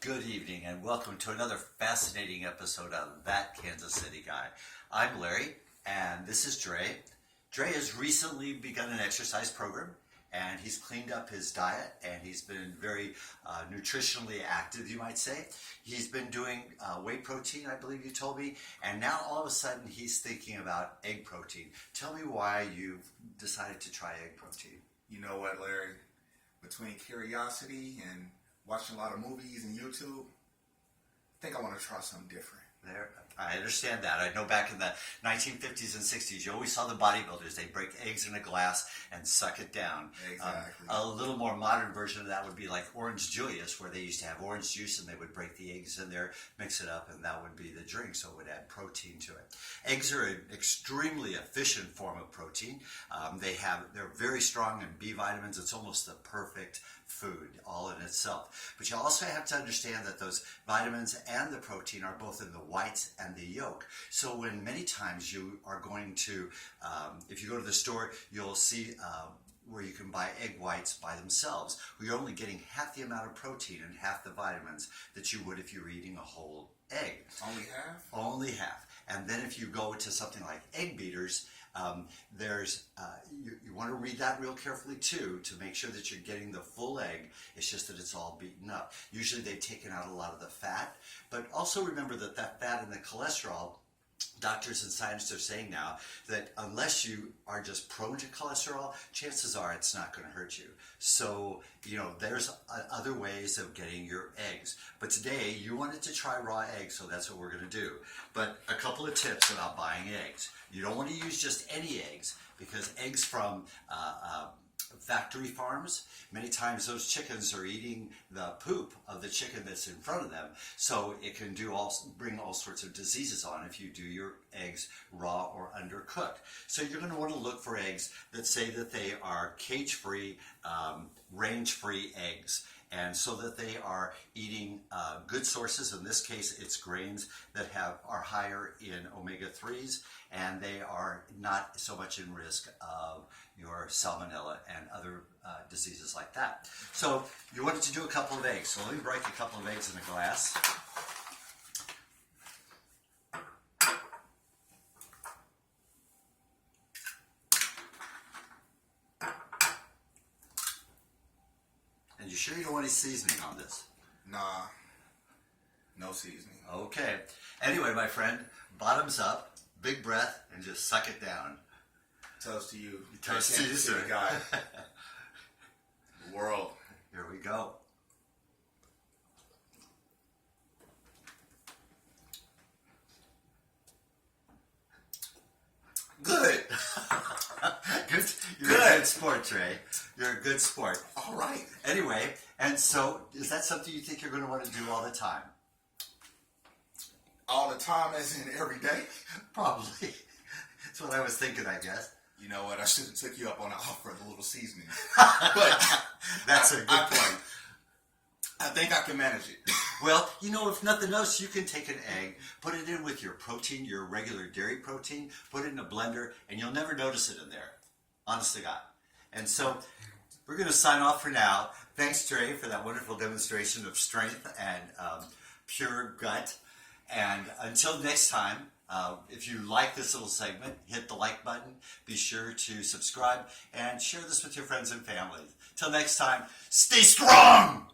Good evening and welcome to another fascinating episode of That Kansas City Guy. I'm Larry and this is Dre. Dre has recently begun an exercise program and he's cleaned up his diet and he's been very nutritionally active, you might say. He's been doing whey protein, I believe you told me, and now all of a sudden he's thinking about egg protein. Tell me why you've decided to try egg protein. You know what, Larry? Between curiosity and watching a lot of movies and YouTube, I think I want to try something different. There, I understand that. I know back in the 1950s and 60s, you always saw the bodybuilders. They'd break eggs in a glass and suck it down. Exactly. A little more modern version of that would be like Orange Julius, where they used to have orange juice and they would break the eggs in there, mix it up, and that would be the drink, so it would add protein to it. Eggs are an extremely efficient form of protein. They're very strong in B vitamins. It's almost the perfect food all in itself. But you also have to understand that those vitamins and the protein are both in the whites and the yolk. So when many times you are going to, if you go to the store, you'll see where you can buy egg whites by themselves, where you're only getting half the amount of protein and half the vitamins that you would if you were eating a whole egg. Only half? Only half. And then if you go to something like egg beaters, you want to read that real carefully too, to make sure that you're getting the full egg. It's just that it's all beaten up. Usually they've taken out a lot of the fat, but also remember that fat and the cholesterol, doctors and scientists are saying now that unless you are just prone to cholesterol, chances are it's not going to hurt you. So, there's other ways of getting your eggs. But today, you wanted to try raw eggs, so that's what we're going to do. But a couple of tips about buying eggs. You don't want to use just any eggs, because eggs from factory farms, many times those chickens are eating the poop of the chicken that's in front of them, so it can bring all sorts of diseases on if you do your eggs raw or undercooked. So you're going to want to look for eggs that say that they are cage-free, range-free eggs, and so that they are eating good sources. In this case, it's grains that are higher in omega-3s, and they are not so much in risk of your salmonella and other diseases like that. So you wanted to do a couple of eggs. So let me break a couple of eggs in a glass. And you sure you don't want any seasoning on this? Nah, no seasoning. Okay. Anyway, my friend, bottoms up, big breath, and just suck it down. Toast to you. Toast to you, sir. Guy. The world. Here we go. Good. Good. You're a good sport, Trey. You're a good sport. All right. Anyway, and so is that something you think you're going to want to do all the time? All the time, as in every day? Probably. That's what I was thinking, I guess. You know what? I should have took you up on the offer of a little seasoning. But that's a good point. I think I can manage it. Well, if nothing else, you can take an egg, put it in with your protein, your regular dairy protein, put it in a blender, and you'll never notice it in there. Honest to God. And so we're going to sign off for now. Thanks, Trey, for that wonderful demonstration of strength and pure gut. And until next time, if you like this little segment, hit the like button. Be sure to subscribe and share this with your friends and family. Till next time, stay strong!